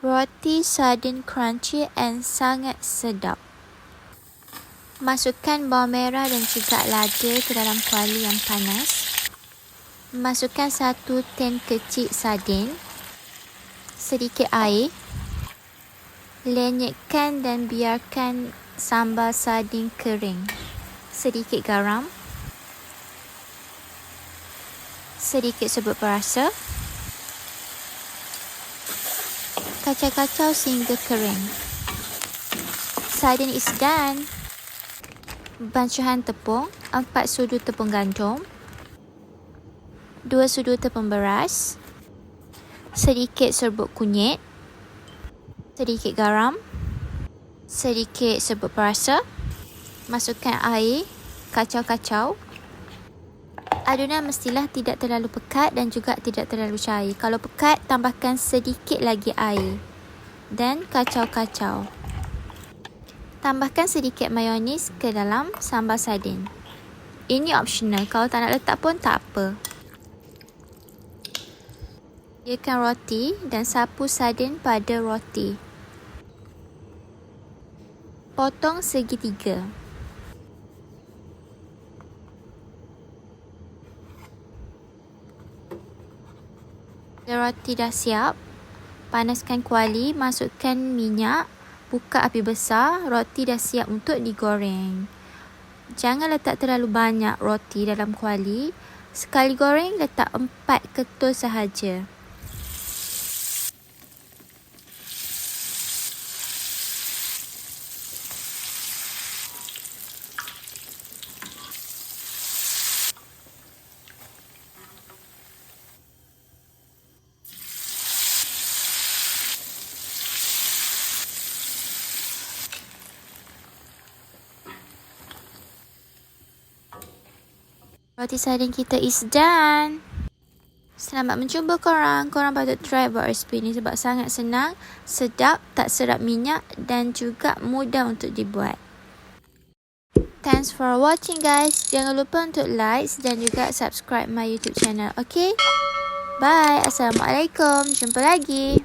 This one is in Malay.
Roti sardin crunchy and sangat sedap. Masukkan bawang merah dan juga lada ke dalam kuali yang panas. Masukkan 1 tin kecil sardin, sedikit air. Lenyekkan dan biarkan sambal sardin kering. Sedikit garam. Sedikit serbuk perasa. Kacau-kacau sehingga kering. Sardin is done. Bancuhan tepung, 4 sudu tepung gandum, 2 sudu tepung beras, sedikit serbuk kunyit, sedikit garam, sedikit serbuk perasa. Masukkan air, kacau-kacau. Adunan mestilah tidak terlalu pekat dan juga tidak terlalu cair. Kalau pekat, tambahkan sedikit lagi air dan kacau-kacau. Tambahkan sedikit mayonis ke dalam sambal sardin. Ini optional, kalau tak nak letak pun tak apa. Sediakan roti dan sapu sardin pada roti. Potong segitiga. Roti dah siap. Panaskan kuali, masukkan minyak, buka api besar. Roti dah siap untuk digoreng. Jangan letak terlalu banyak roti dalam kuali. Sekali goreng, letak 4 ketul sahaja. Roti sardin kita is done. Selamat mencuba korang. Korang patut try buat resipi ni sebab sangat senang, sedap, tak serap minyak dan juga mudah untuk dibuat. Thanks for watching guys. Jangan lupa untuk like dan juga subscribe my YouTube channel. Okay? Bye. Assalamualaikum. Jumpa lagi.